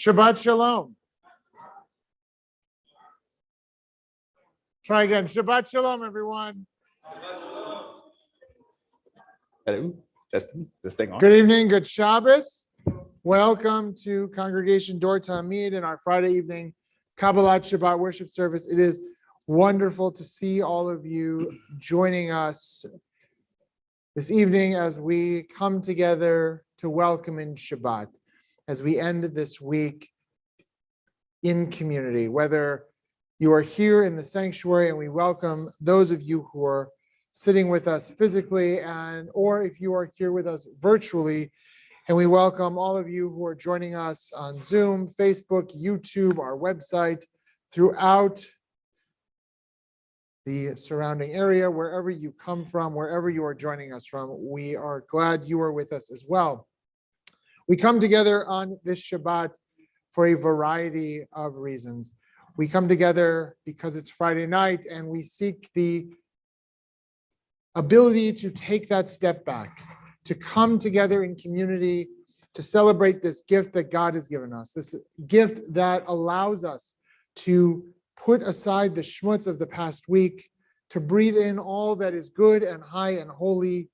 Shabbat Shalom. Try again. Shabbat Shalom, everyone. Hello, testing, this thing on. Good evening, good Shabbos. Welcome to Congregation Dor Tamid in our Friday evening Kabbalat Shabbat worship service. It is wonderful to see all of you joining us this evening as we come together to welcome in Shabbat, as we end this week in community, whether you are here in the sanctuary, and we welcome those of you who are sitting with us physically, or if you are here with us virtually, and we welcome all of you who are joining us on Zoom, Facebook, YouTube, our website, throughout the surrounding area, wherever you come from, wherever you are joining us from. We are glad you are with us as well. We come together on this Shabbat for a variety of reasons. We come together because it's Friday night, and we seek the ability to take that step back, to come together in community, to celebrate this gift that God has given us, this gift that allows us to put aside the schmutz of the past week, to breathe in all that is good and high and holy,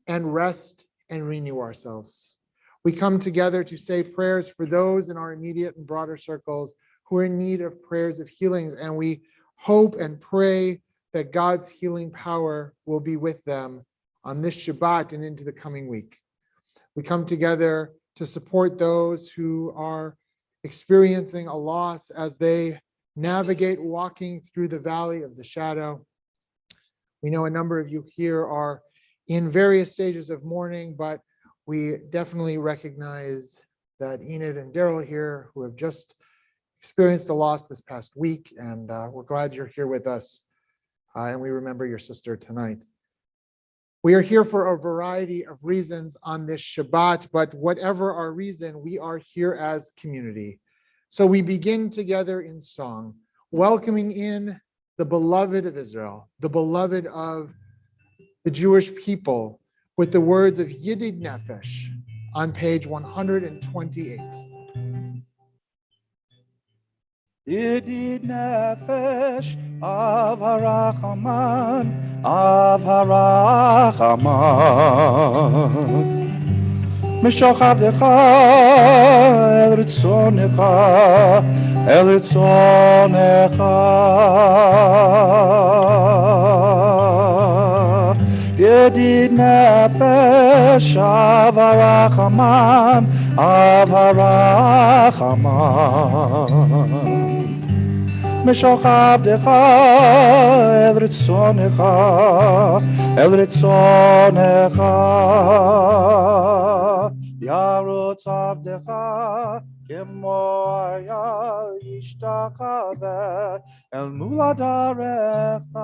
and rest and renew ourselves. We come together to say prayers for those in our immediate and broader circles who are in need of prayers of healings, and we hope and pray that God's healing power will be with them on this Shabbat and into the coming week. We come together to support those who are experiencing a loss as they navigate walking through the valley of the shadow. We know a number of you here are in various stages of mourning, but we definitely recognize that Enid and Daryl here, who have just experienced a loss this past week, and we're glad you're here with us, and we remember your sister tonight. We are here for a variety of reasons on this Shabbat, but whatever our reason, we are here as community. So we begin together in song, welcoming in the beloved of Israel, the beloved of the Jewish people, with the words of Yidid Nefesh on page 128. Yidid nefesh av harachaman, av harachaman. Mishoch avdecha el ritzonecha, el ritzonecha. Yidid nefesh av harachaman, av harachaman. משוך עבדך אל רצונך, אל רצונך. ירוץ עבדך כמו אריה ישתחווה אל מול עדריך.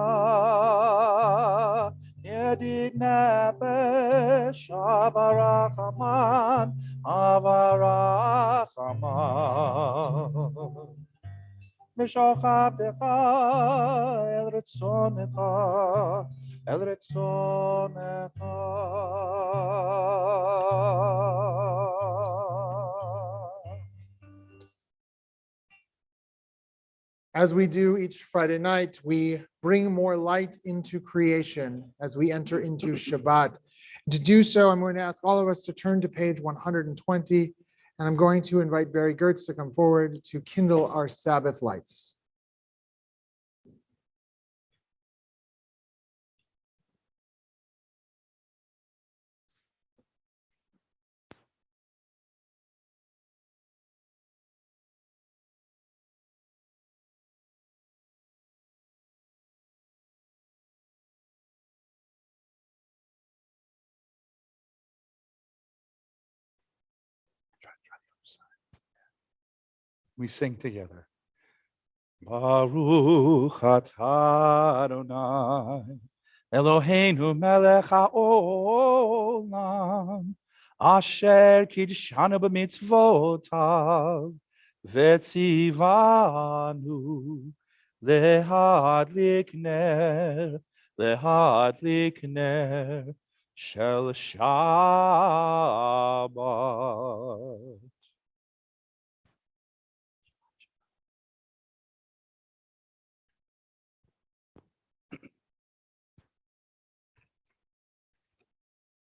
ידיד נפש אב הרחמן, אב הרחמן. משוך עבדך אל רצונך, אל רצונך. As we do each Friday night, we bring more light into creation as we enter into Shabbat. To do so, I'm going to ask all of us to turn to page 120. And I'm going to invite Barry Gertz to come forward to kindle our Sabbath lights. We sing together. Baruch atah Adonai, Eloheinu melech haolam, asher kidshanu b'mitzvotav, v'tzivanu lehadlik ner shel Shabbat.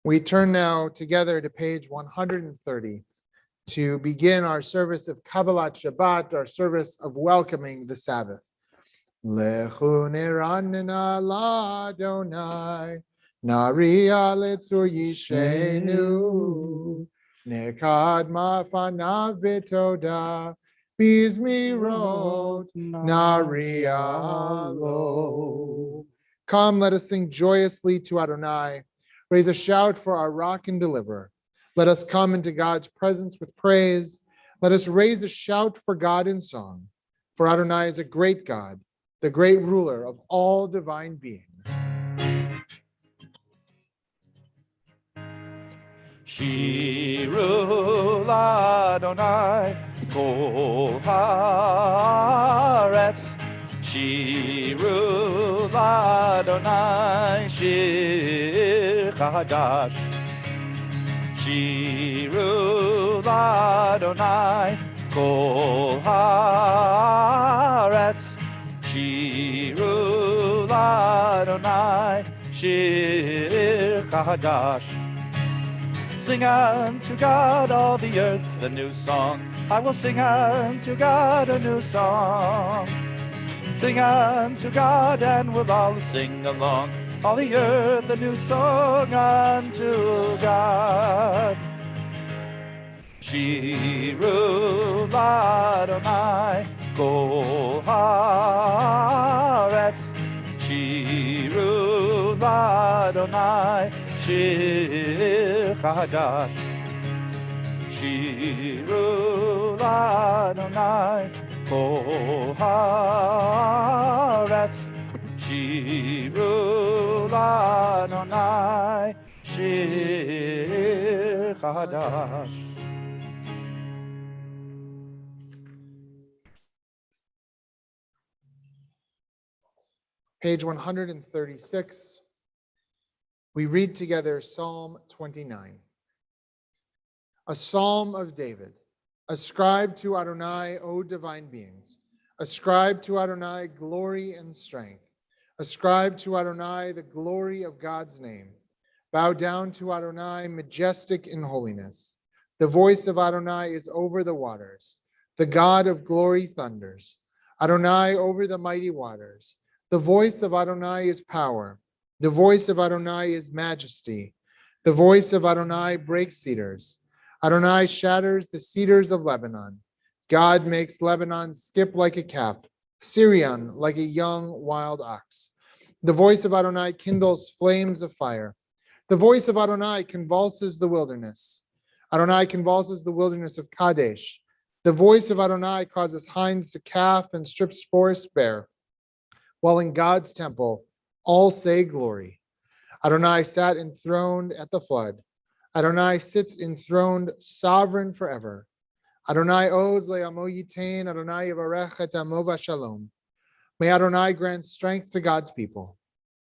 We turn now together to page 130 to begin our service of Kabbalat Shabbat, our service of welcoming the Sabbath. Lechu neranena l'Adonai, Nariya letzur yishenu, Nekadma fanav betoda, Bizmirot Nariya lo. Come, let us sing joyously to Adonai. Raise a shout for our rock and deliverer. Let us come into God's presence with praise. Let us raise a shout for God in song. For Adonai is a great God, the great ruler of all divine beings. Shiru Adonai Kol Haaretz. Shiru Adonai Shir Chadash. Shiru Adonai Kol Haaretz. Shiru Adonai Shir Chadash. Sing unto God all the earth a new song. I will sing unto God a new song. Sing unto God and we'll all sing along. All the earth a new song unto God. Shiru Adonai Kol Haaretz. Shiru Adonai Shir Chadash. Shiru Adonai Kol Haaretz. Shiru Adonai Shir Chadash. Page 136. We read together Psalm 29. A psalm of David. Ascribe to Adonai, O divine beings. Ascribe to Adonai glory and strength. Ascribe to Adonai the glory of God's name. Bow down to Adonai, majestic in holiness. The voice of Adonai is over the waters. The God of glory thunders. Adonai over the mighty waters. The voice of Adonai is power. The voice of Adonai is majesty. The voice of Adonai breaks cedars. Adonai shatters the cedars of Lebanon. God makes Lebanon skip like a calf, Syrian like a young wild ox. The voice of Adonai kindles flames of fire. The voice of Adonai convulses the wilderness. Adonai convulses the wilderness of Kadesh. The voice of Adonai causes hinds to calf and strips forests bare. While in God's temple, all say glory. Adonai sat enthroned at the flood. Adonai sits enthroned, sovereign forever. Adonai oz le'amo yitain, Adonai yivarech et amo v'shalom. May Adonai grant strength to God's people.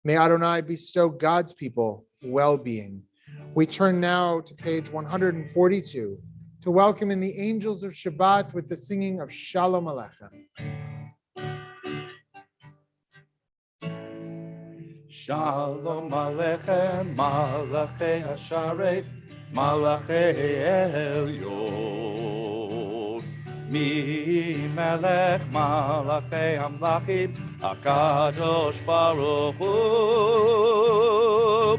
May Adonai bestow God's people well-being. We turn now to page 142 to welcome in the angels of Shabbat with the singing of Shalom Aleichem. Shalom Aleichem, Malachei Hasharet, Malachei Elyon. Mi Melech Malachei Amlachim, HaKadosh Baruch Hu.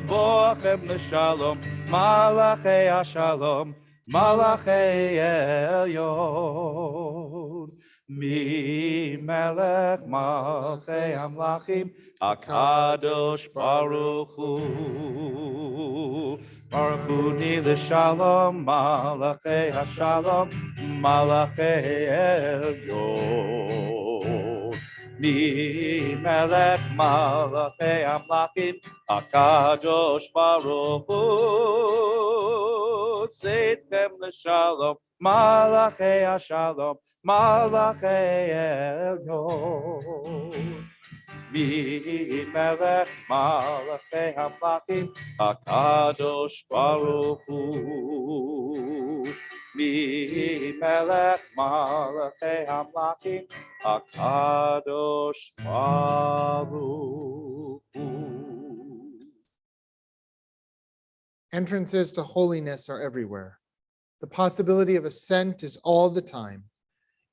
Boachem L'Shalom, Malachei Hashalom, Malachei Elyon. Mi Melech Malachei Amlachim, HaKadosh Baruch Hu. Baruch Hu Ni L'Shalom, Malachei Hashalom, Malachei Elyon. Mi Melech Malachei Amlachim, HaKadosh Baruch Hu. Tzedchem L'Shalom, Malachei Hashalom, Malachei Elyon. Mi Melech Malachei Hamlachim, HaKadosh Baruch Hu. Mi Melech Malachei Hamlachim, HaKadosh Baruch Hu. Entrances to holiness are everywhere. The possibility of ascent is all the time.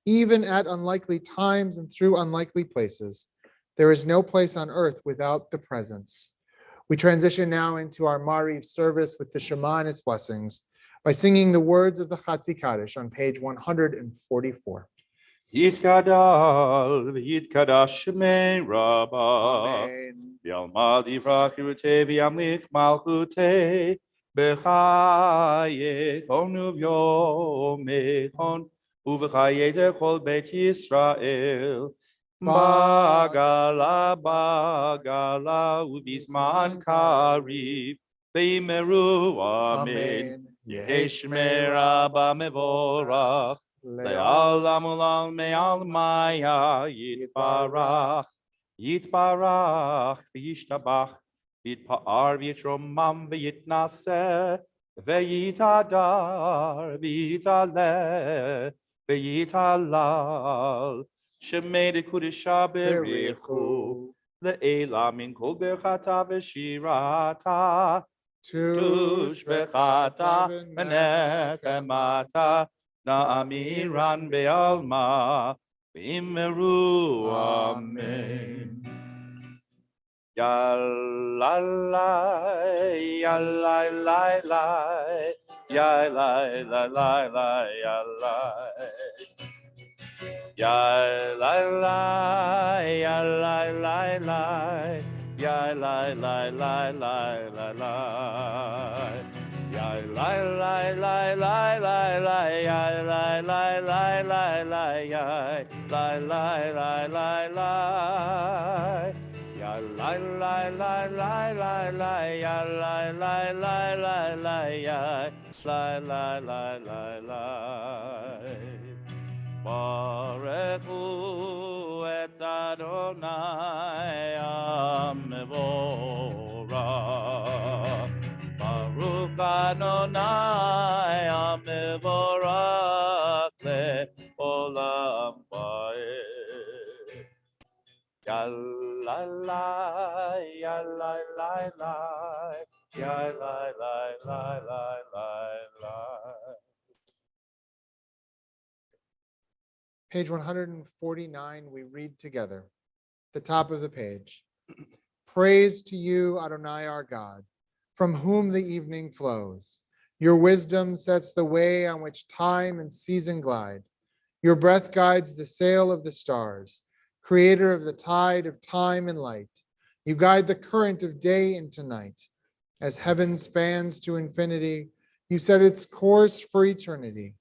Even at unlikely times and through unlikely places, there is no place on earth without the presence. We transition now into our Mariv service with the Shema and its blessings by singing the words of the Chatzi Kaddish on page 144. Yitkadal v'yitkadash shemei Rabbah. Amen. V'yalmad yivrach yirutei v'yamlich malchutei b'chaye konu v'yomechon uv'chaye dechol beit Yisrael. Bagala bagala ubizman kariv v'yimeru amen. Yeheshmei Rabba mevorach le'alam ulam me'al maya yitbarach yitbarach v'yishtabach v'yitpa'ar v'yitromam v'yitnaseh v'yitadar v'yitaleh v'yitalal Shemei dekudisha berichu le'ela min kol berchata v'shirata tush bechata v'nechemata na'amiran be'alma v'imeru amen. Yalalai, yalalai, yalalai, yalalai, yalalai. Ya la la ya la la la ya la la la la la la ya la la la la la la ya la la la la la ya la la la la la ya la la la la la la ya la la la la la ya la la la la la Barechu et Adonai Amevorach. Baruch Adonai Amevorach le'olam va'ed. Yalalai, yalalai, yalalai. Page 149, we read together. The top of the page. Praise to you, Adonai our God, from whom the evening flows. Your wisdom sets the way on which time and season glide. Your breath guides the sail of the stars, creator of the tide of time and light. You guide the current of day into night. As heaven spans to infinity, you set its course for eternity.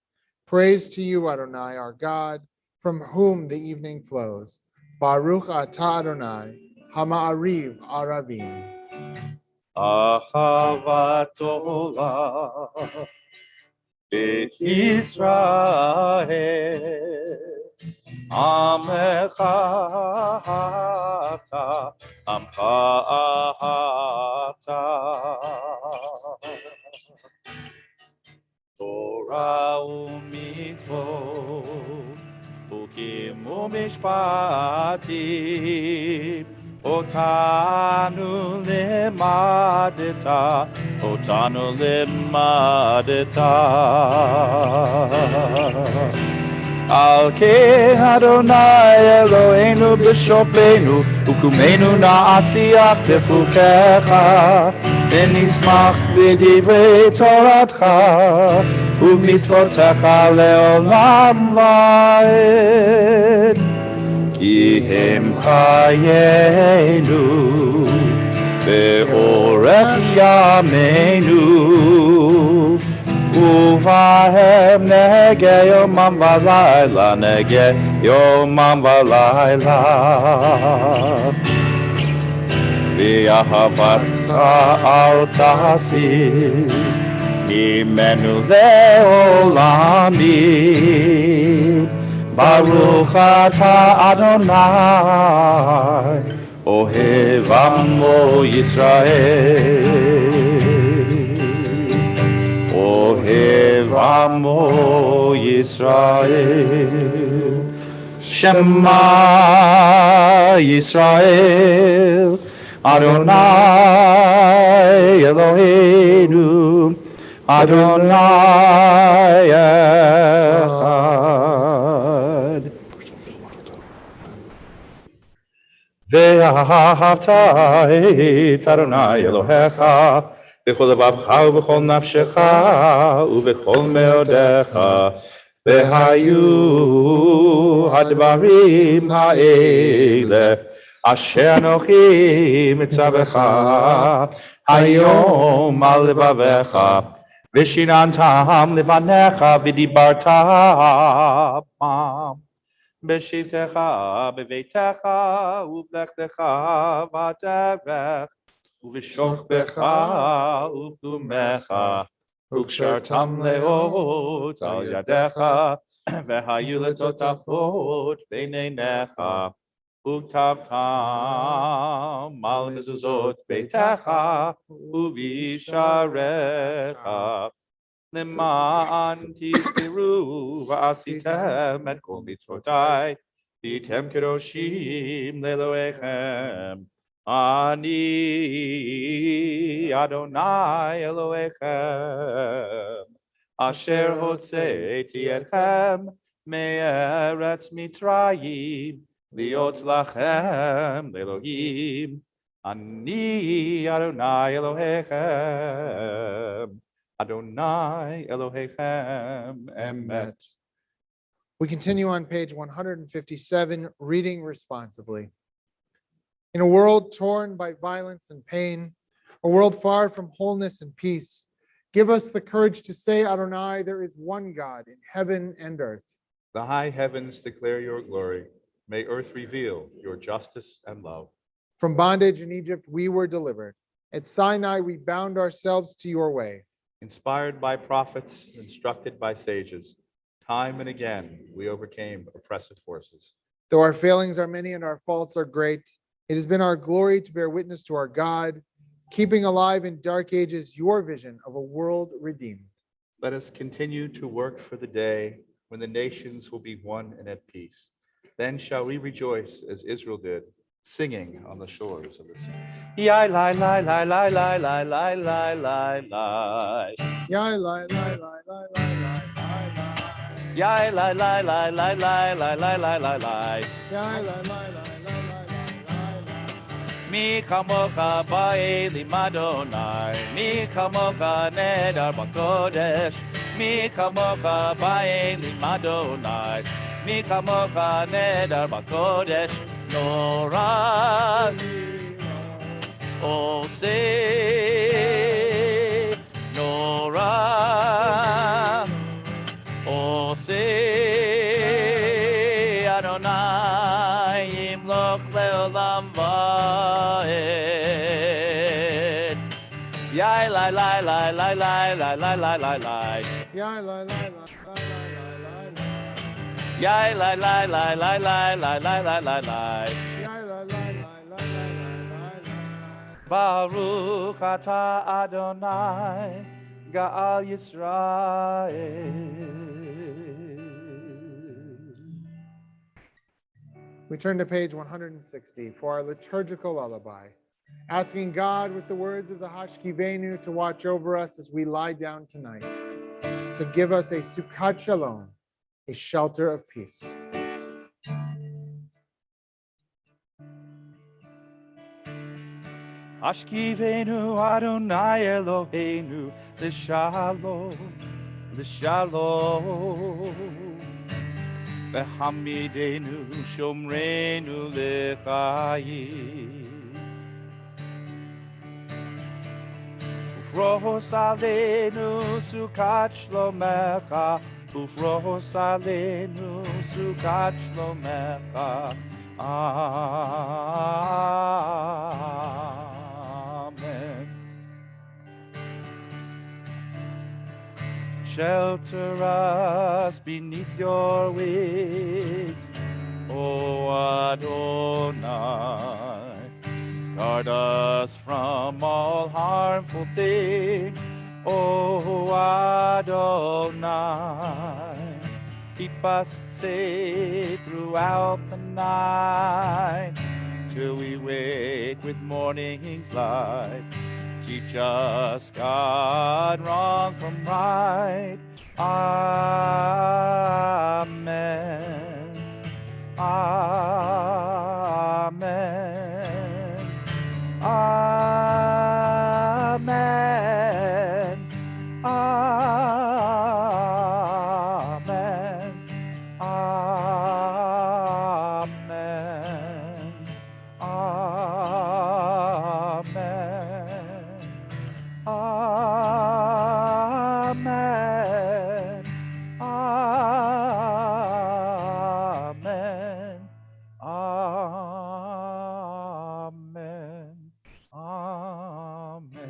Praise to you, Adonai our God, from whom the evening flows. Baruch atah Adonai, hama'ariv aravim. Ahavat olam Beit Yisrael Amecha ata Amcha ata Torah u'mitzvot Chukim u'mishpatim Otanu limadeta Al Ken Adonai Eloheinu b'shofenu Hukumenu na'asiyach b'chukecha V'nismach b'divrei toratcha U'mitzvotecha le'olam va'ed Ki hem chayenu Be'orech yameinu Uvahem nege yomam v'layla Nege yomam v'layla V'ahavata al tasir Imenu le'olamim Baruch atah Adonai Ohev amo Yisrael Ohev amo Yisrael Shema Yisrael Adonai Eloheinu, Adonai Echad. ואהבת את אדוני אלוהיך בכל לבבך ובכל נפשך ובכל מאודיך, והיו הדברים האלה אשר אנוכי מצווך היום על לבביך, ושיננתם לבניך ודיברת בם. בשבתך, בביתך, ובלכתך בדרך, ובשוכבך ובקומך, וקשרתם לאות על ידיך, והיו לטוטפות בין עיניך, וכתבתם על מזוזות ביתך ובשעריך. למען תזכרו ועשיתם את כל מצוותיי, והייתם קדושים לאלוהיכם. אני אדוני אלוהיכם, אשר הוצאתי אתכם מארץ מצרים, להיות לכם לאלוהים. אני אדוני אלוהיכם. Adonai Elohechem Emet. We continue on page 157, reading responsibly. In a world torn by violence and pain, a world far from wholeness and peace, give us the courage to say, Adonai, there is one God in heaven and earth. The high heavens declare your glory. May earth reveal your justice and love. From bondage in Egypt, we were delivered. At Sinai, we bound ourselves to your way. Inspired by prophets, instructed by sages, time and again we overcame oppressive forces. Though our failings are many and our faults are great, it has been our glory to bear witness to our God, keeping alive in dark ages your vision of a world redeemed. Let us continue to work for the day when the nations will be one and at peace. Then shall we rejoice as Israel did, singing on the shores of the sea. Yai lai lai lai lai lai lai lai lai lai lai. Yai lai lai lai lai lai lai lai. Yai lai lai lai lai lai lai lai lai lai lai. Yai lai lai lai lai lai lai lai. Mi kamocha ba'elim Adonai, mi kamocha nedar b'kodesh, mi kamocha ba'elim Adonai, mi kamocha nedar b'kodesh. Nora Ose Nora Ose Adonai Imloch Leolam Va'ed. Yai lai lai lai lai lai lai lai lai lai lai. Yai lai lai lai lai lai lai lai. Yai lai lai lai lai lai lai lai lai lai lai. Yai lai lai lai lai lai lai lai. Baruch atah Adonai Ga'al Yisrael. We turn to page 160 for our liturgical lullaby, asking God with the words of the Hashkivenu to watch over us as we lie down tonight, to give us a Sukkot Shalom, a shelter of peace. Ashkivenu Adonai Eloheinu L'shalom, L'shalom. V'hamidenu Shomrenu L'chayim. Ufros Aleinu Sukkot Shlomecha, Ufros Aleinu Sukkot Shlomecha. Amen. Shelter us beneath your wings, O Adonai. Guard us from all harmful things, O Adonai. Keep us safe throughout the night. till we wake with morning's light. Teach us, God, wrong from right. Amen. Amen. Amen. Amen. Amen. Amen. Amen. Amen. Amen. Amen.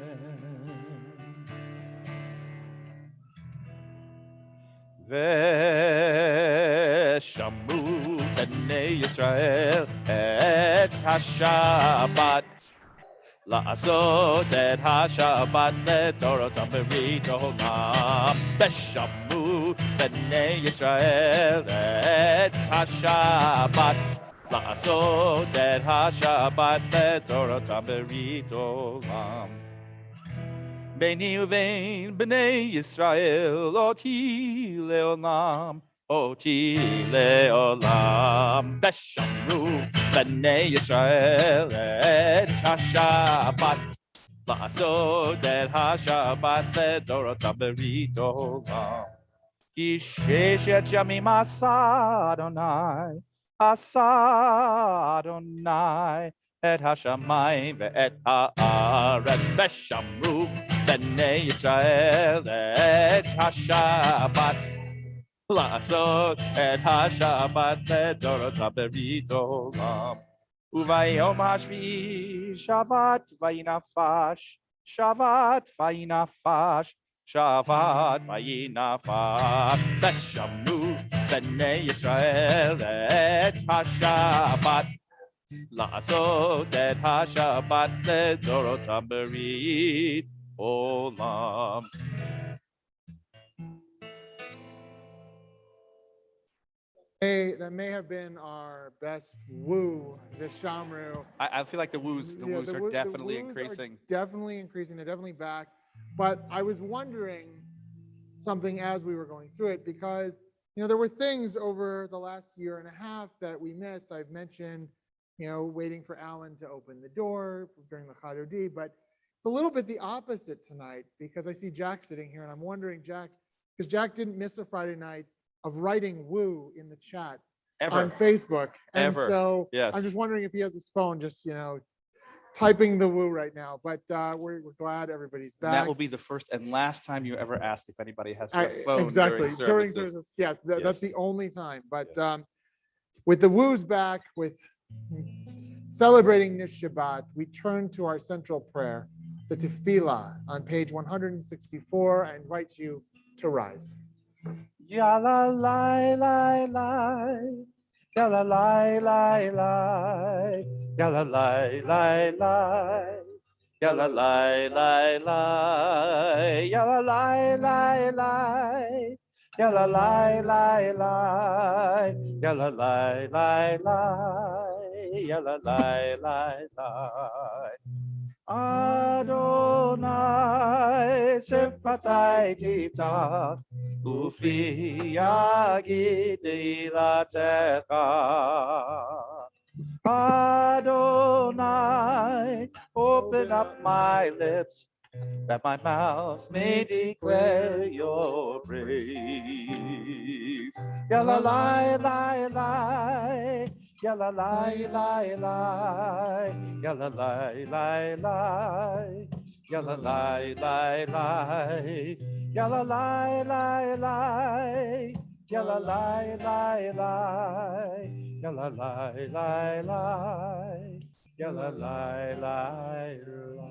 Veshamru b'nei Yisrael et haShabbat. La'asot et haShabbat leDorotam b'ritolam. Veshamru b'nei Yisrael et haShabbat. La'asot et haShabbat leDorotam b'ritolam. Beini uvein b'nei Yisrael oti leolam. Oti leolam. Beshamru b'nei Yisrael et haShabbat. La'asot et haShabbat leDorotam b'ritolam. Ki sheshet yamim asa Adonai. Asa Adonai. Et hashamayim ve'et haaretz veshamru b'nei Yisrael et haShabbat. La'asot et haShabbat leDorotam b'ritolam. Uvayom hashvi'i Shabbat vayinafash. Shabbat vayinafash. Shabbat vayinafash. Veshamru b'nei Yisrael et haShabbat. La'asot et haShabbat leDorotam b'ritolam. That may have been our best woo this Shamru. I feel like the woos are definitely increasing. Definitely increasing. They're definitely back. But I was wondering something as we were going through it, because there were things over the last year and a half that we missed. I've mentioned, waiting for Alan to open the door during the Chadodi, but it's a little bit the opposite tonight, because I see Jack sitting here and I'm wondering, Jack, because Jack didn't miss a Friday night of writing woo in the chat on Facebook. And so yes. I'm just wondering if he has his phone just, typing the woo right now, but we're glad everybody's back. And that will be the first and last time you ever ask if anybody has their phone exactly during services. Yes, that's the only time. But with the woos back, with celebrating this Shabbat, we turn to our central prayer, the Tefillah, on page 164. I invite you to rise. Yalla lai lai lai, yalla lai lai lai, yalla lai lai lai, yalla lai lai lai, yalla lai lai lai, yalla lai lai lai, yalla lai lai lai, yalla lai lai lai. Adonai sifatai tita ufi yagid ilatecha. Adonai, open up my lips that my mouth may declare your praise. Yalla lai lai lai, yalla lai lai lai, yalla lai lai lai, yalla lai lai lai, yalla lai lai lai, yalla lai lai lai, yalla lai lai lai, yalla lai lai lai.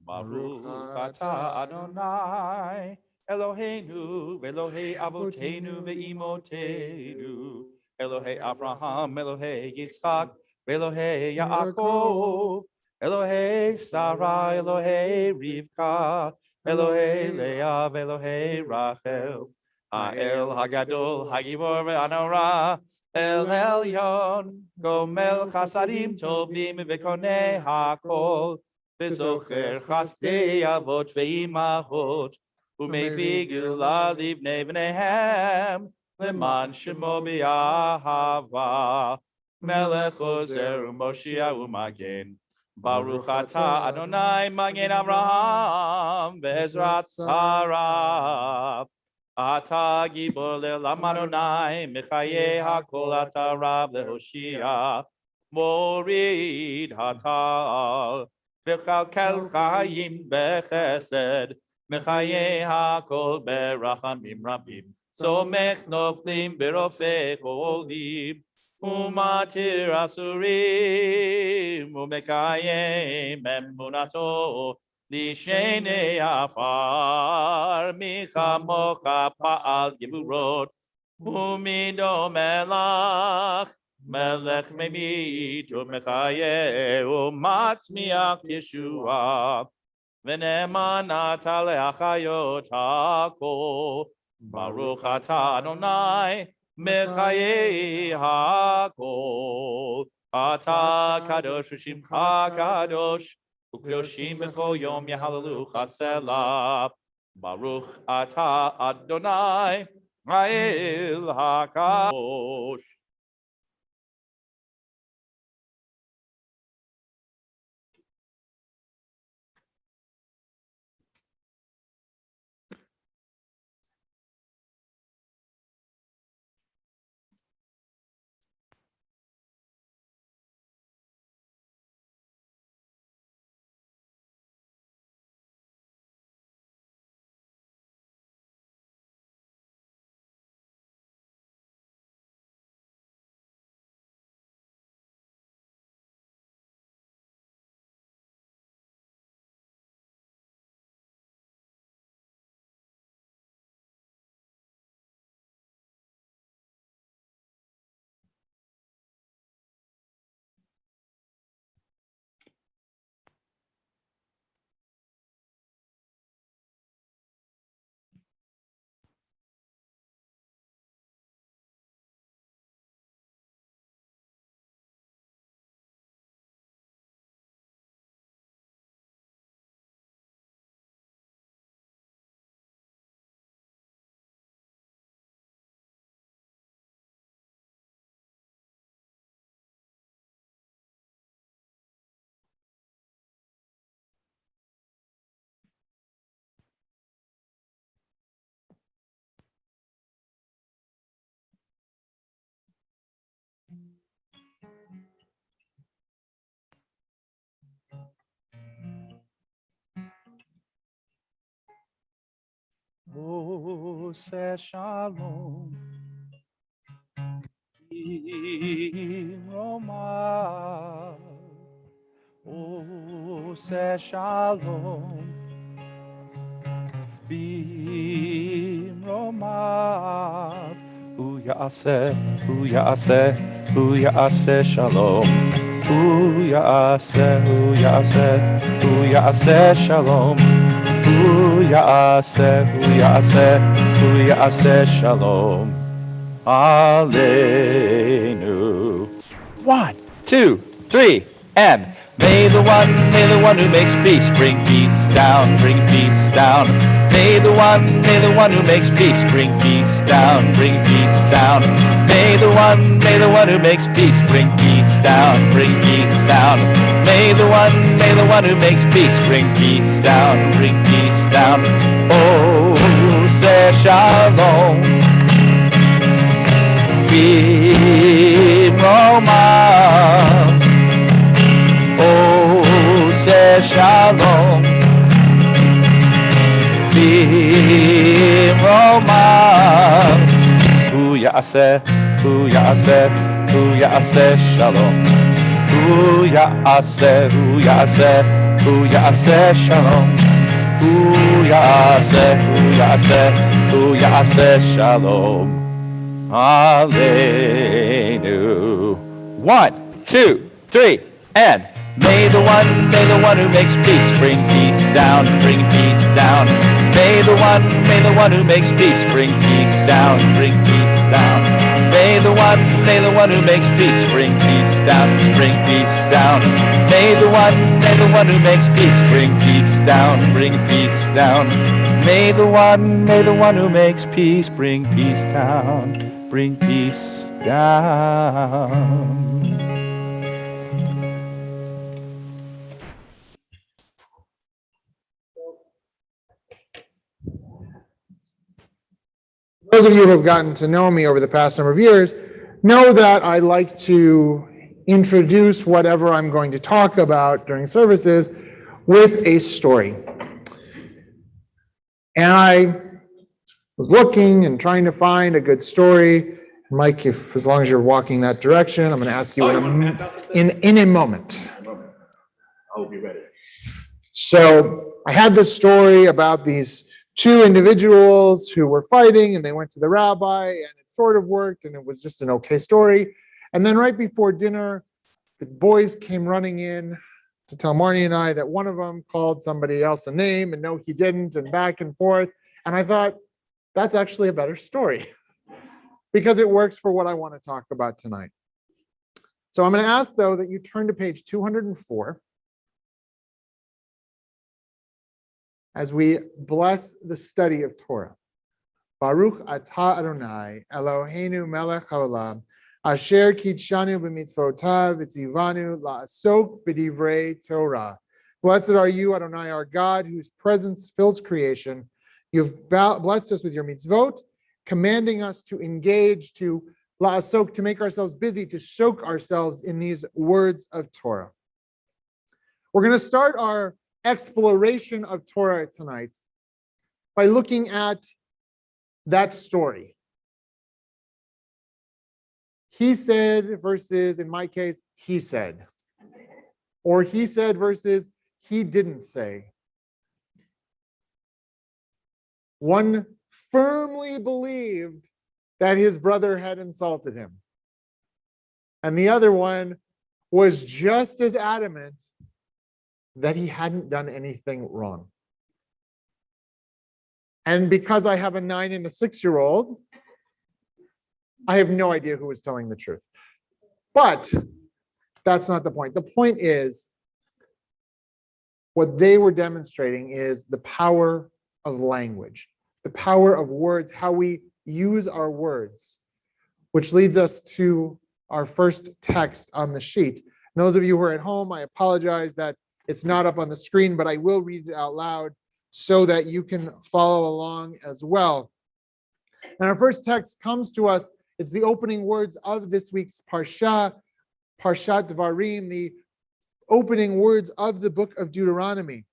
Baruch atah Adonai Eloheinu Elohei Avotenu ve'imotenu Elohei Abraham Elohei Yitzchak Elohei Yaakov Elohei Sarah Elohei Rivka Elohei Leah Elohei Rachel Ha'el Hagadol Hagibor ve'Anora El Elyon, Gomel Chasadim Tovim V'konei Hakol, V'zocher Chasdei Avot Ve'imahot, U'mevii Geulah Livnei Bneihem, Leman Shemo B'Yahava, Melech Ozer U'Moshiach U'Magen, Baruch Atah Adonai Magen Avraham, Ve'ezrat Sarah. Ata gibor le'olam Adonai, mechaye hakol ata rab lehoshia, morid hatal, v'chalkel chayim bechesed, mechaye hakol berachamim rabim, somech noflim berofei cholim, umatir asurim, umekayem emunato, Lishene afar michamocha pa'al geburot umido melach melech memit umechaye umatzmiach Yeshua v'ne'eman ata le'achayot hakol Baruch atah Adonai mechaye hakol ata kadosh v'shimcha kadosh Ukroshim b'chol yom yahalalucha selah. Baruch atah Adonai Ha'el HaKadosh. Ose shalom Roma. Ose shalom Roma. Hu ya'aseh shalom. Hu ya'aseh shalom. Hu ya'aseh shalom. Aleinu. 1, 2, 3, and may the one who makes peace bring peace down, bring peace down. May the one who makes peace bring peace down, bring peace down. May the one who makes peace bring peace down, bring peace down. May the one who makes peace bring peace down, bring peace down. Oh, say shalom. Roma. Oh, say shalom. Roma. Hu ya'aseh shalom. Hu ya'aseh shalom. Hu ya'aseh shalom. Aleinu. 1, 2, 3, and may the one who makes peace bring peace down, bring peace down. May the one who makes peace bring peace down, bring peace down. May May the one who makes peace bring peace down, bring peace down. May the one who makes peace bring peace down, bring peace down. May the one who makes peace bring peace down, bring peace down. Those of you who have gotten to know me over the past number of years know that I like to introduce whatever I'm going to talk about during services with a story. And I was looking and trying to find a good story. Mike, if as long as you're walking that direction, I'm going to ask you in a moment. I will be ready. So I had this story about these two individuals who were fighting, and they went to the rabbi, and it sort of worked, and it was just an okay story. And then right before dinner, the boys came running in to tell Marnie and I that one of them called somebody else a name, and no, he didn't, and back and forth. And I thought, that's actually a better story because it works for what I want to talk about tonight. So I'm going to ask, though, that you turn to page 204 as we bless the study of Torah. Baruch atah Adonai, Eloheinu melech haolam, asher kitshanu b'mitzvotav v'tzivanu la'asok b'divrei Torah. Blessed are you, Adonai, our God, whose presence fills creation. You've blessed us with your mitzvot, commanding us to engage, to la'asok, to make ourselves busy, to soak ourselves in these words of Torah. We're going to start our exploration of Torah tonight by looking at that story. He said versus, in my case, he said. Or he said versus he didn't say. One firmly believed that his brother had insulted him. And the other one was just as adamant that he hadn't done anything wrong. And because I have a 9 and a 6-year-old, I have no idea who was telling the truth. But that's not the point. The point is, what they were demonstrating is the power of language, the power of words, how we use our words, which leads us to our first text on the sheet. And those of you who are at home, I apologize that it's not up on the screen, but I will read it out loud so that you can follow along as well. And our first text comes to us. It's the opening words of this week's Parsha, Parshat Devarim, the opening words of the book of Deuteronomy.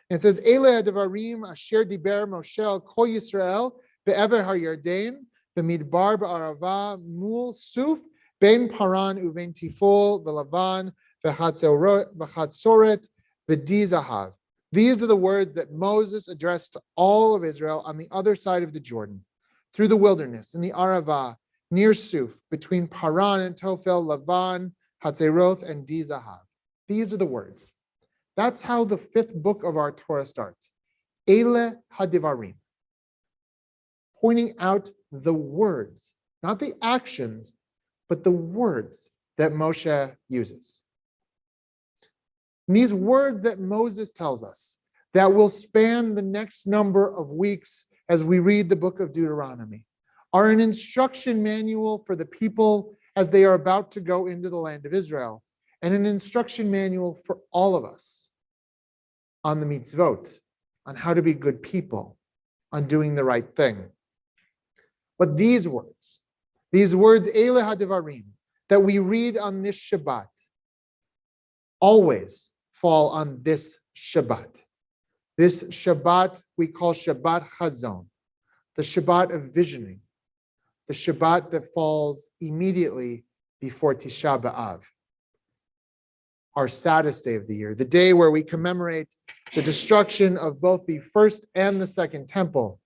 And it says, Ele Devarim asher diber Moshe el kol Yisrael be'ever ha'Yarden b'midbar ba'arava mul suf ben Paran uven Tifol v'Lavan v'Chatzoret v'Dizahav. These are the words that Moses addressed to all of Israel on the other side of the Jordan, through the wilderness, in the Arava, near Suf, between Paran and Tophel, Lavan, Hatzeroth, and Dizahav. These are the words. That's how the 5th book of our Torah starts. Ele hadivarim. Pointing out the words, not the actions, but the words that Moshe uses. And these words that Moses tells us that will span the next number of weeks as we read the book of Deuteronomy are an instruction manual for the people as they are about to go into the land of Israel, and an instruction manual for all of us on the mitzvot, on how to be good people, on doing the right thing. But these words, Ele hadivarim, that we read on this Shabbat, always fall on this Shabbat. This Shabbat we call Shabbat Chazon, the Shabbat of visioning, the Shabbat that falls immediately before Tisha B'Av, our saddest day of the year, the day where we commemorate the destruction of both the first and the second temple,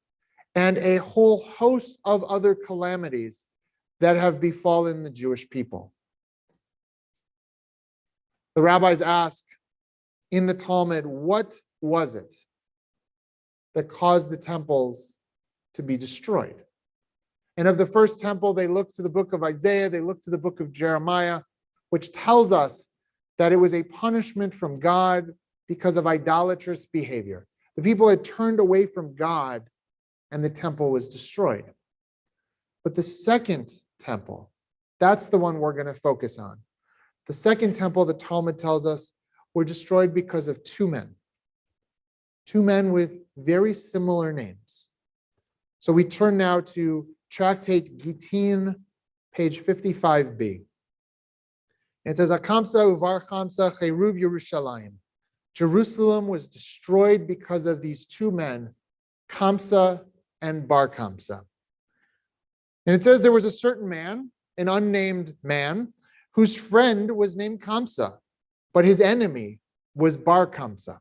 and a whole host of other calamities that have befallen the Jewish people. The rabbis ask in the Talmud, what was it that caused the temples to be destroyed? And of the first temple, they look to the book of Isaiah, they look to the book of Jeremiah, which tells us that it was a punishment from God because of idolatrous behavior. The people had turned away from God and the temple was destroyed. But the second temple, that's the one we're going to focus on. The second temple, the Talmud tells us, were destroyed because of two men with very similar names. So we turn now to Tractate Gittin, page 55b. It says, Akamsa uvar chamsa cheruv Yerushalayim. Jerusalem was destroyed because of these two men, Kamsa and Bar Kamsa. And it says there was a certain man, an unnamed man, whose friend was named Kamsa, but his enemy was Bar Kamsa.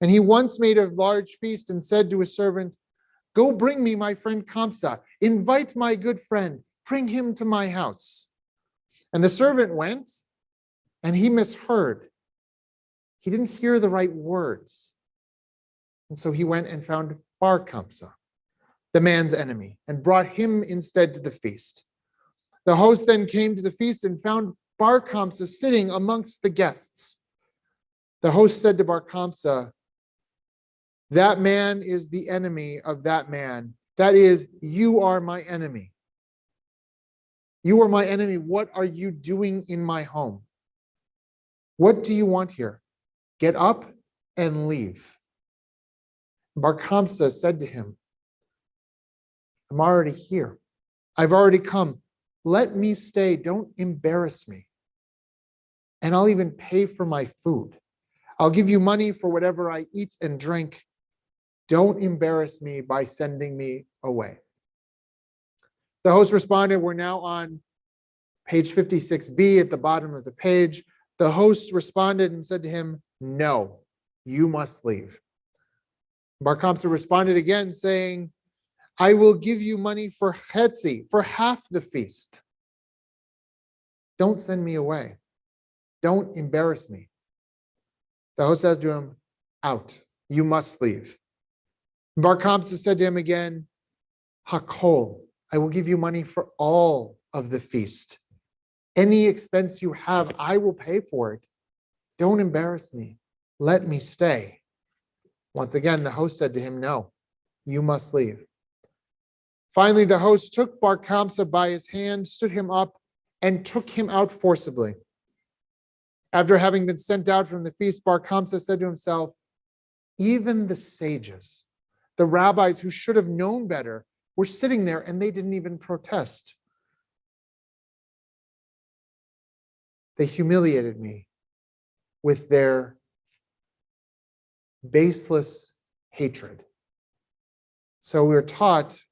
And he once made a large feast and said to his servant, "Go bring me my friend Kamsa. Invite my good friend. Bring him to my house." And the servant went, and he misheard. He didn't hear the right words. And so he went and found Bar Kamsa, the man's enemy, and brought him instead to the feast. The host then came to the feast and found Bar Kamsa sitting amongst the guests. The host said to Bar Kamsa, "That man is the enemy of that man. That is, you are my enemy. You are my enemy. What are you doing in my home? What do you want here? Get up and leave." Bar Kamsa said to him, "I'm already here. I've already come. Let me stay. Don't embarrass me. And I'll even pay for my food. I'll give you money for whatever I eat and drink. Don't embarrass me by sending me away." The host responded, we're now on page 56b at the bottom of the page. The host responded and said to him, "No, you must leave." Bar Kamsa responded again, saying, "I will give you money for chetzi, for half the feast. Don't send me away. Don't embarrass me." The host says to him, "Out, you must leave." Bar Kamsa said to him again, "Hakol, I will give you money for all of the feast. Any expense you have, I will pay for it. Don't embarrass me. Let me stay." Once again, the host said to him, "No, you must leave." Finally, the host took Bar Kamsa by his hand, stood him up, and took him out forcibly. After having been sent out from the feast, Bar Kamsa said to himself, "Even the sages, the rabbis who should have known better, were sitting there and they didn't even protest. They humiliated me with their baseless hatred." So we're taught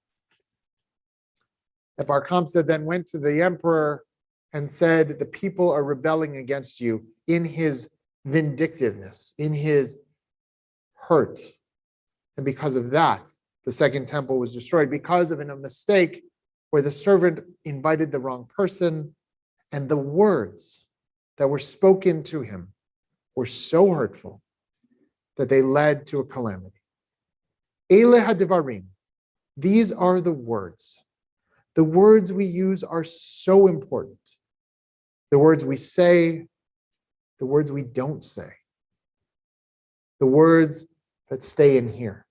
that Bar Kamsa then went to the emperor and said, "The people are rebelling against you," in his vindictiveness, in his hurt. And because of that, the second temple was destroyed, because of a mistake where the servant invited the wrong person, and the words that were spoken to him were so hurtful that they led to a calamity. Ele hadivarim, these are the words. The words we use are so important. The words we say, the words we don't say, the words that stay in here,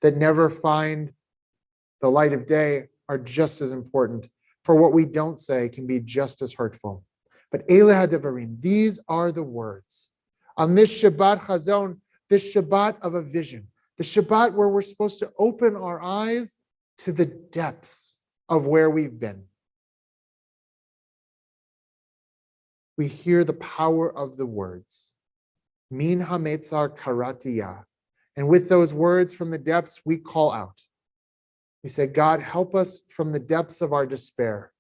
that never find the light of day, are just as important. For what we don't say can be just as hurtful. But Ele hadivarim, these are the words. On this Shabbat Chazon, this Shabbat of a vision, the Shabbat where we're supposed to open our eyes to the depths of where we've been. We hear the power of the words. Min hametzar karatiya. And with those words from the depths, we call out. We say, "God, help us from the depths of our despair."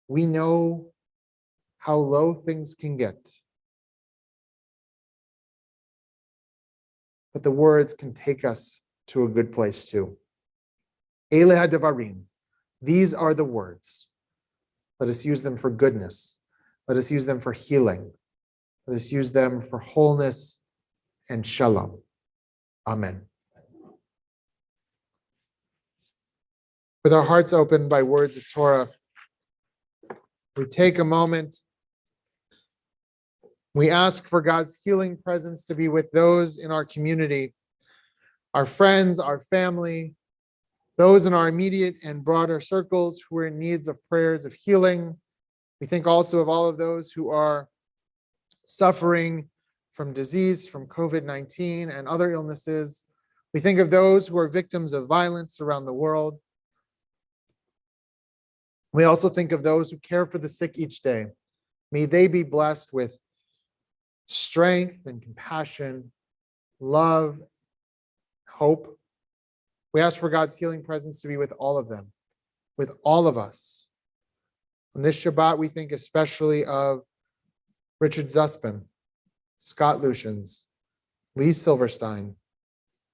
We know how low things can get. But the words can take us to a good place too. Ele hadivarim, these are the words. Let us use them for goodness. Let us use them for healing. Let us use them for wholeness and shalom. Amen. With our hearts opened by words of Torah, we take a moment. We ask for God's healing presence to be with those in our community, our friends, our family, those in our immediate and broader circles who are in needs of prayers of healing. We think also of all of those who are suffering from disease, from COVID-19 and other illnesses. We think of those who are victims of violence around the world. We also think of those who care for the sick each day. May they be blessed with strength and compassion, love, hope. We ask for God's healing presence to be with all of them, with all of us. On this Shabbat, we think especially of Richard Zuspin, Scott Lucians, Lee Silverstein,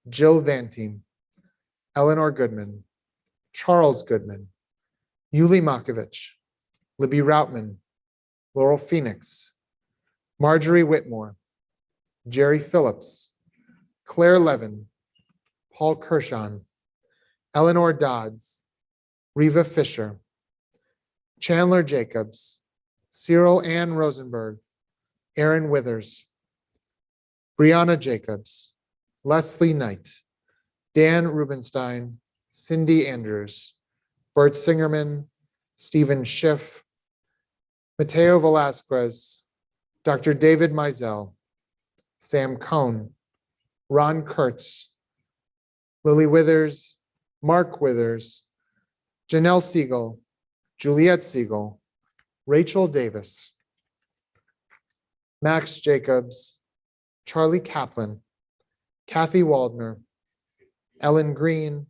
Jill Vantine, Eleanor Goodman, Charles Goodman, Yuli Makovich, Libby Routman, Laurel Phoenix, Marjorie Whitmore, Jerry Phillips, Claire Levin, Paul Kershon, Eleanor Dodds, Reva Fisher, Chandler Jacobs, Cyril Ann Rosenberg, Aaron Withers, Brianna Jacobs, Leslie Knight, Dan Rubenstein, Cindy Andrews, Bert Singerman, Stephen Schiff, Mateo Velasquez, Dr. David Mizell, Sam Cohn, Ron Kurtz, Lily Withers, Mark Withers, Janelle Siegel, Juliet Siegel, Rachel Davis, Max Jacobs, Charlie Kaplan, Kathy Waldner, Ellen Green,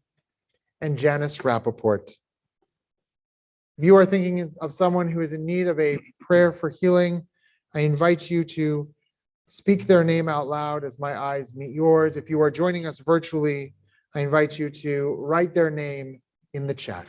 and Janice Rappaport. If you are thinking of someone who is in need of a prayer for healing, I invite you to speak their name out loud as my eyes meet yours. If you are joining us virtually, I invite you to write their name in the chat.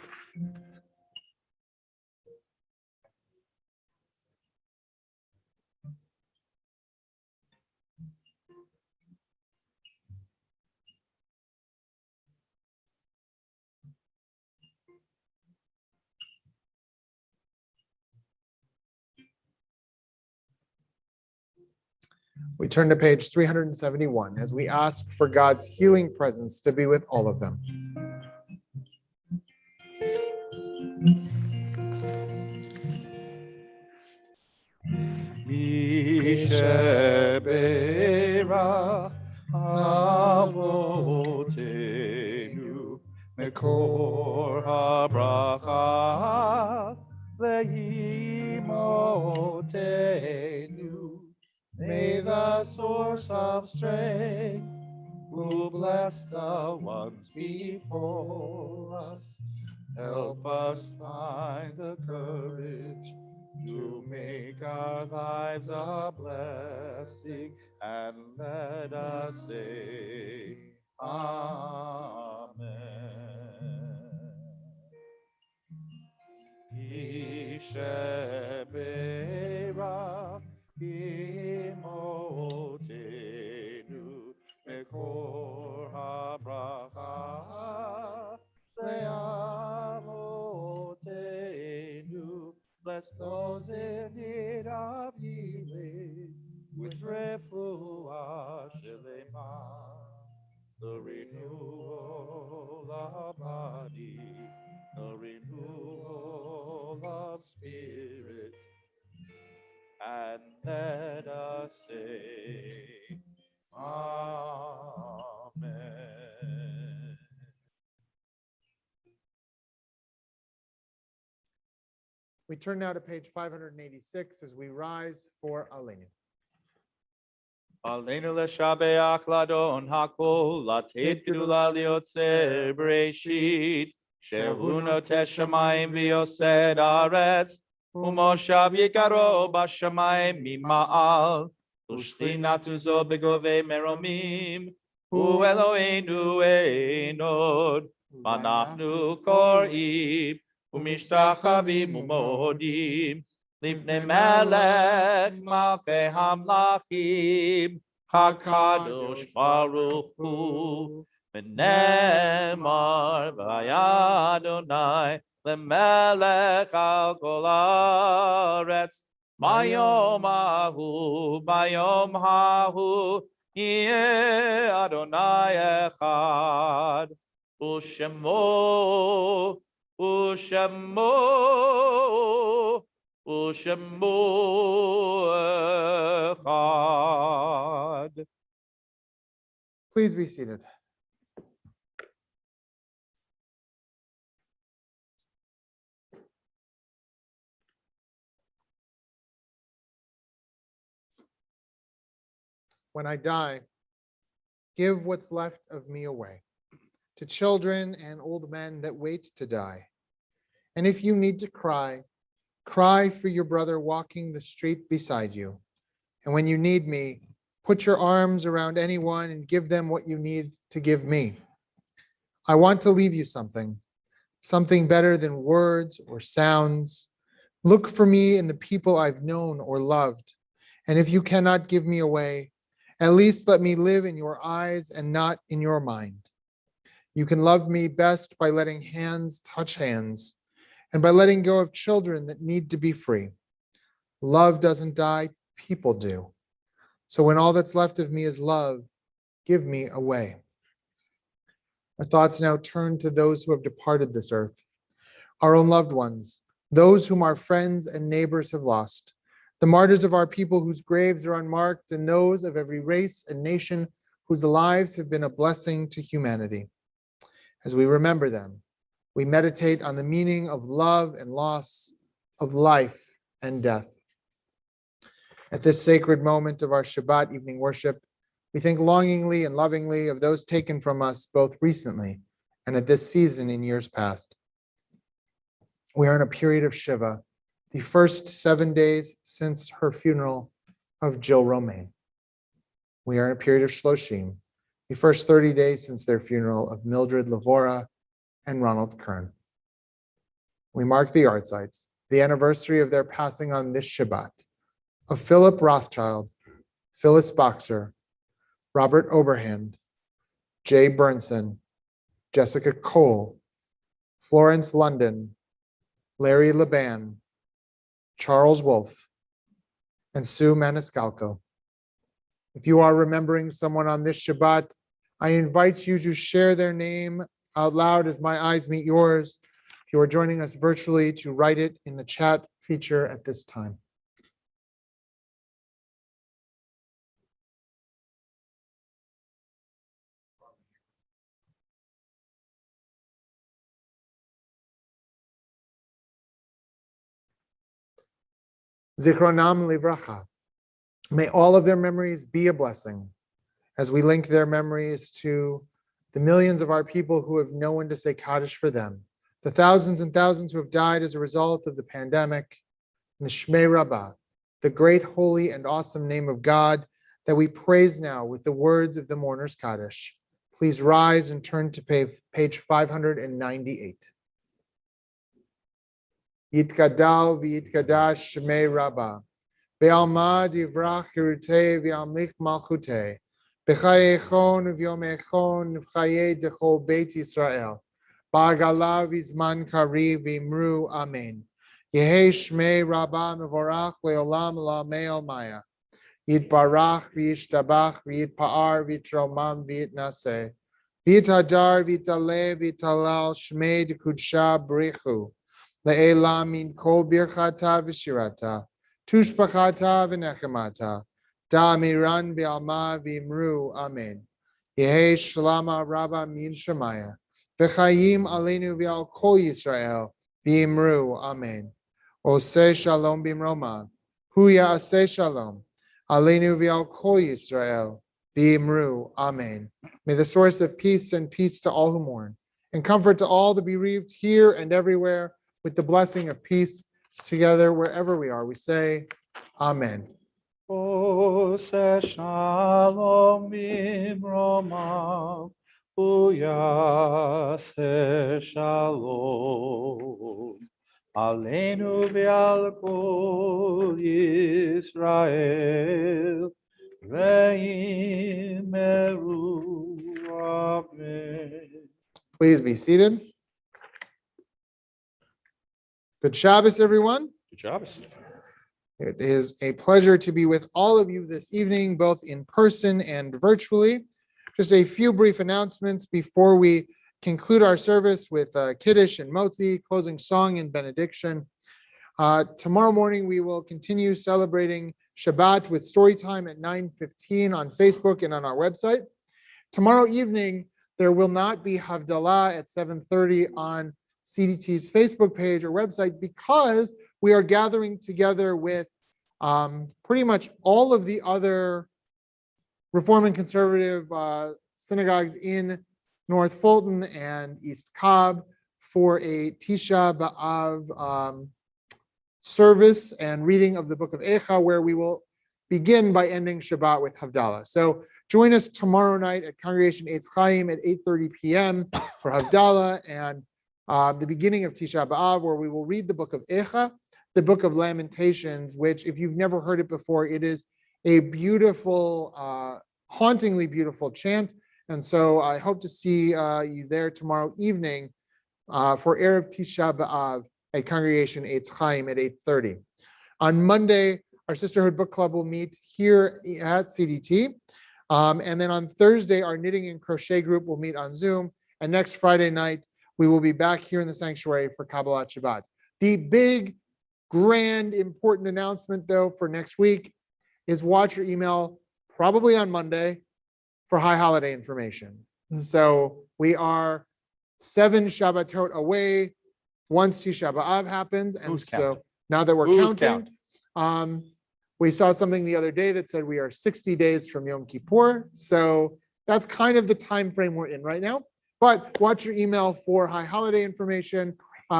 We turn to page 371 as we ask for God's healing presence to be with all of them. Yishebera avotenu mekor habracha ve'imotenu. May the source of strength who bless the ones before us help us find the courage to make our lives a blessing, and let us say, Amen. Yishebera imotenu mekor habracha le'amotenu. Bless those in need of healing with refuah shelema, the renewal of body, the renewal of spirit, and let us say, Amen. We turn now to page 586 as we rise for Aleinu. Aleinu leshabeach ladon hakol, latet gedula liotzer bereshit, shehu noteh shamayim v'yosed aretz, umoshav yikaro b'shamayim mima'al, ushtinatu zo begove meromim, hu Eloheinu einod, v'anachnu kor'im, umishtachavim umodim, Livnei melech malchei hamlachim, HaKadosh Baruch Hu, ונאמר והיה אדוני למלך על כל הארץ. ביום ההוא יהיה אדוני אחד, ושמו אחד. Please be seated. When I die, give what's left of me away to children and old men that wait to die. And if you need to cry, cry for your brother walking the street beside you. And when you need me, put your arms around anyone and give them what you need to give me. I want to leave you something better than words or sounds. Look for me in the people I've known or loved. And if you cannot give me away, at least let me live in your eyes and not in your mind. You can love me best by letting hands touch hands and by letting go of children that need to be free. Love doesn't die, people do. So when all that's left of me is love, give me away. Our thoughts now turn to those who have departed this earth, our own loved ones, those whom our friends and neighbors have lost, the martyrs of our people whose graves are unmarked, and those of every race and nation whose lives have been a blessing to humanity. As we remember them, we meditate on the meaning of love and loss, of life and death. At this sacred moment of our Shabbat evening worship, we think longingly and lovingly of those taken from us both recently and at this season in years past. We are in a period of Shiva, the first 7 days since her funeral of Jill Romaine. We are in a period of Shloshim, the first 30 days since their funeral of Mildred Lavora and Ronald Kern. We mark the yahrzeits, the anniversary of their passing on this Shabbat, of Philip Rothschild, Phyllis Boxer, Robert Oberhand, Jay Burnson, Jessica Cole, Florence London, Larry Leban, Charles Wolfe, and Sue Maniscalco. If you are remembering someone on this Shabbat, I invite you to share their name out loud as my eyes meet yours. If you are joining us virtually, to write it in the chat feature at this time. Zichronam livracha. May all of their memories be a blessing as we link their memories to the millions of our people who have no one to say Kaddish for them, the thousands and thousands who have died as a result of the pandemic, and the Shmei Rabbah, the great, holy, and awesome name of God that we praise now with the words of the mourner's Kaddish. Please rise and turn to page 598. Yitkadal v'yitkadash Shmei Rabbah. Be'alma divrach hirutei v'amlik malchutei. B'chaye echon v'yom echon v'chaye dechol Beit Yisrael. Ba'agala v'zman kariv v'imru amen. Yehei Shmei Rabbah mevorach le'olam la'amei almaya. Yitbarach v'yishtabach v'yitpa'ar v'yitromam v'yitnaseh. V'yitadar v'yitaleh v'yitalal Shmei d'kudsha b'richu. Le'elam min kol birchata v'shirata. Tushbachata v'nechemata. Da'amiran bi'alma v'imru amen. Yehei shlama rabba min shemaya. V'chayim aleinu v'al kol Yisrael v'imru amen. Oseh shalom b'mroma. Hu ya'aseh shalom. Aleinu v'al kol Yisrael v'imru amen. May the source of peace send peace to all who mourn, and comfort to all the bereaved here and everywhere, with the blessing of peace together wherever we are. We say, Amen. Oseh shalom b'mroma, hu yaseh shalom. Aleinu v'al kol Yisrael ve'yimeru amen. Please be seated. Good Shabbos, everyone. Good job. It is a pleasure to be with all of you this evening, both in person and virtually. Just a few brief announcements before we conclude our service with Kiddush and Motzi, closing song and benediction. Tomorrow morning, we will continue celebrating Shabbat with story time at 9:15 on Facebook and on our website. Tomorrow evening, there will not be Havdalah at 7:30 on CDT's Facebook page or website because we are gathering together with pretty much all of the other Reform and Conservative synagogues in North Fulton and East Cobb for a Tisha B'Av service and reading of the book of Eicha, where we will begin by ending Shabbat with Havdalah. So join us tomorrow night at Congregation Eitz Chaim at 8:30 p.m. for Havdalah and the beginning of Tisha B'Av, where we will read the book of Eicha, the book of Lamentations, which, if you've never heard it before, it is a beautiful, hauntingly beautiful chant. And so I hope to see you there tomorrow evening for Erev Tisha B'Av at Congregation Eitz Chaim at 8:30. On Monday, our Sisterhood Book Club will meet here at CDT. And then on Thursday, our Knitting and Crochet group will meet on Zoom. And next Friday night, we will be back here in the sanctuary for Kabbalat Shabbat. The big, grand, important announcement, though, for next week is watch your email probably on Monday for high holiday information. So we are 7 Shabbatot away once Tisha B'Av happens. And Who's so counting? now that we're Who's counting, we saw something the other day that said we are 60 days from Yom Kippur. So that's kind of the time frame we're in right now. But watch your email for high holiday information,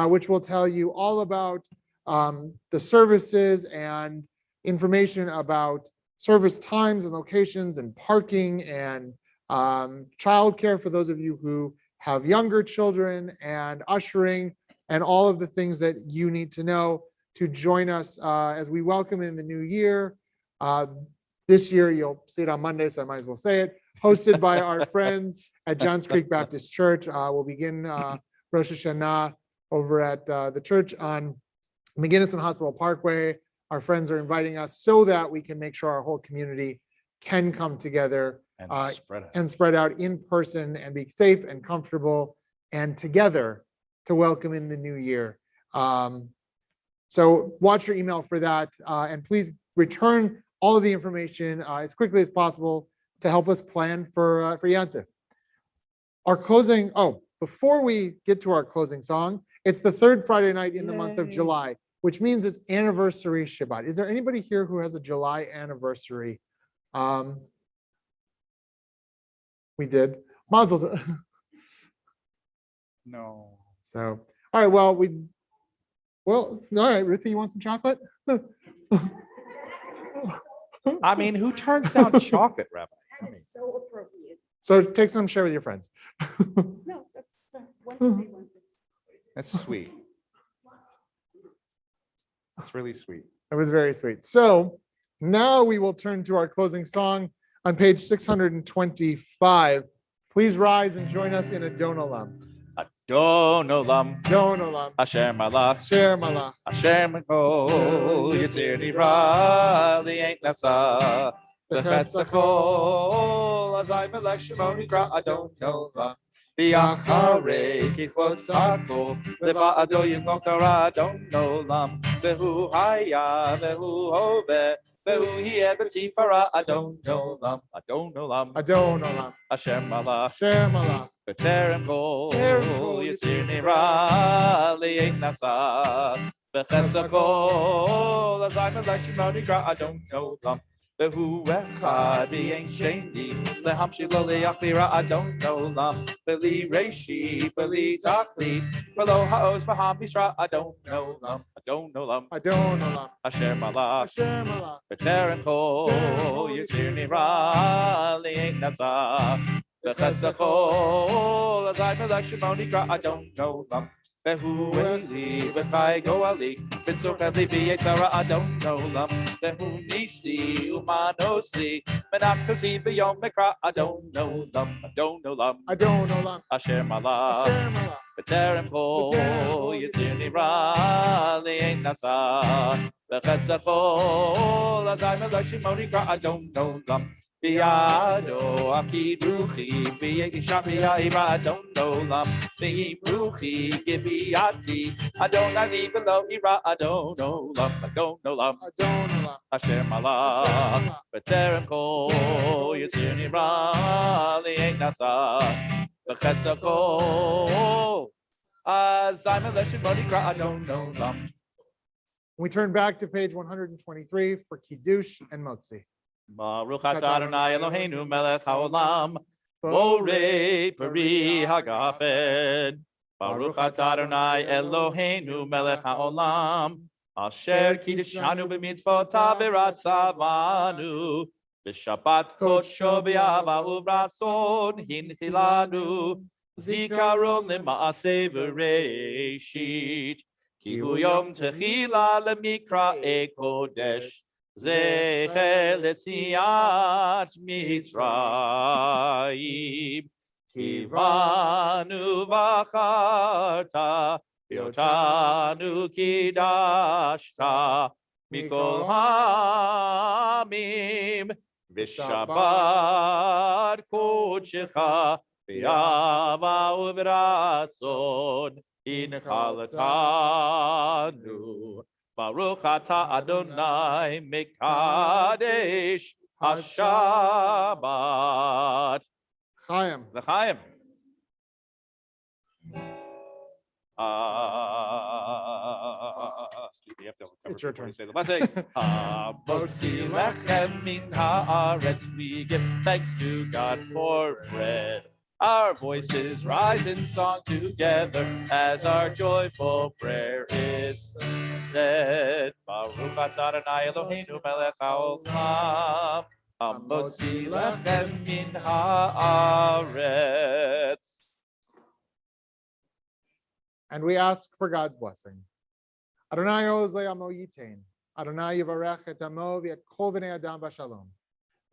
which will tell you all about the services and information about service times and locations and parking and childcare for those of you who have younger children and ushering and all of the things that you need to know to join us as we welcome in the new year. This year, you'll see it on Monday, so I might as well say it, hosted by our friends at Johns Creek Baptist Church. We'll begin Rosh Hashanah over at the church on McGinnis and Hospital Parkway. Our friends are inviting us so that we can make sure our whole community can come together and spread out in person and be safe and comfortable and together to welcome in the new year. So watch your email for that, and please return all of the information as quickly as possible to help us plan for Yantif. Our closing, before we get to our closing song, it's the third Friday night in the month of July, which means it's anniversary Shabbat. Is there anybody here who has a July anniversary? We did. Mazel tov. No. So, all right, all right, Ruthie, you want some chocolate? I mean, who turns down chocolate, Rabbi? I mean, So appropriate. So take some, share with your friends. No, that's one thing. that's sweet. That's really sweet. It was very sweet. So now we will turn to our closing song on page 625. Please rise and join us in Adon Olam. Adon Olam, Adon Olam. Asher Malach, Asher Malach. Asher Mekol, Yitzir Nira, Li'ain't Nasa, B'chetzachol, Azai Melech Shemon Yikra, Adon Olam. Biachare kichot tako levado yimok tara Adon Olam vehu haya vehu hove vehu hieh b'tifara Adon Olam Adon Olam Adon Olam. Asher Malach Asher Malach. B'terem kol Yitzir Nira Li'ain't Nasa B'chetzachol Azai Melech Shemon Yikra Adon Olam Behu echad v'yein sheni lehamshi lo le'achbira Adon Olam beli reishi beli tachlit v'lo ha'oz v'ham bishra Adon Olam Adon Olam Adon Olam. Asher Malach Asher Malach. B'terem kol Yitzir Nira Li'ain't Nasa B'chetzachol Azai Melech Shemon Yikra Adon Olam Behu Eli, Bechai Goali, Bitzokali Bietara Adon Nolam, Behu Nisi, Umanosi, Menakosi Beyond Mekra Adon Nolam, Adon Olam. Asher Malah, Asher Malach. B'terem Kol, Yitzirni Ra, Li'en Nasa, B'chetzachol, Azai Melashimoni Kra Adon Nolam, Biado, Akiduchi, Bi'ishamia Ira Adon Nolam, Bi'ibruchi, Gibiati, Adonai below Ira Adon Nolam, Adon Olam. Asher Malah, B'terem Kol, Yitzirni Ra, Li'en Nasa, B'chetzachol, Azai Melashimoni Kra Adon Nolam. We turn back to page 123 for Kiddush and Motzi. Baruch atah Adonai Eloheinu melech haolam, borei peri hagafen. Baruch atah Adonai Eloheinu melech haolam, asher kiddishanu b'mitzvotav v'ratzavanu, b'shabbat kodsho b'yava u'b'ratzon hinchilanu, zikaron lema'aseh v'reishit, ki hu yom techila lemikra kodesh, Zecher letziat Mitzrayim, kivanu v'acharta, yotanu kidashta, mikol hamim, v'shabbat kodshecha, v'yava u'v'ratzon, inchalatanu. Baruch atah Adonai Mekadesh HaShabbat. Chaim. L'chaim. Excuse me, you have to It's your before you turn. say the blessing. Motzi lechem min haaretz. We give thanks to God for bread. Our voices rise in song together as our joyful prayer is said. Baruch atah Adonai Eloheinu melech haolam, hamotzi lechem min haaretz. And we ask for God's blessing. Adonai oz le'amo yitain. Adonai yivarech et amo v'et kol b'nei adam b'shalom.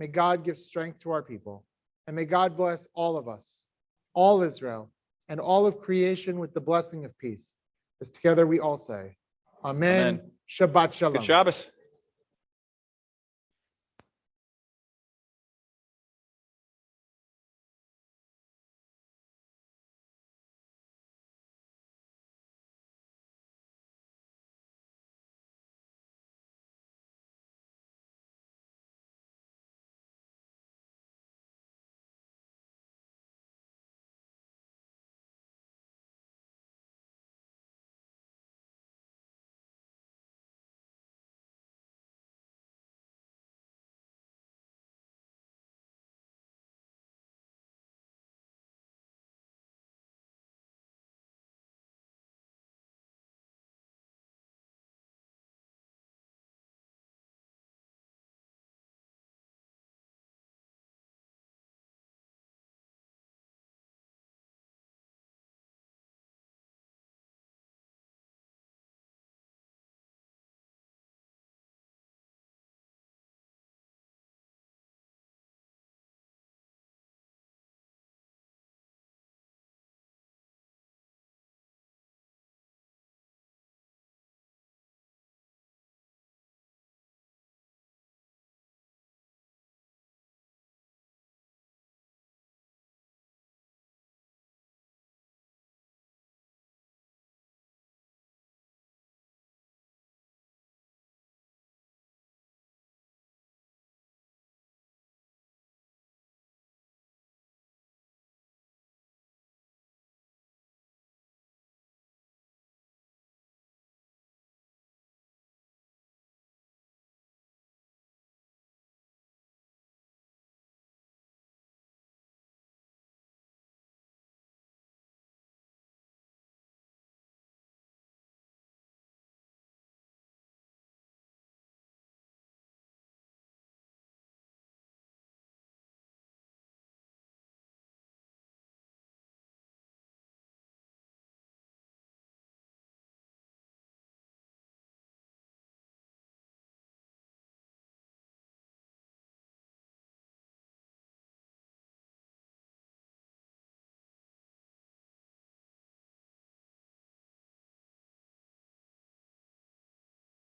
May God give strength to our people. And may God bless all of us, all Israel, and all of creation with the blessing of peace. As together we all say, Amen. Amen. Shabbat Shalom. Good Shabbos.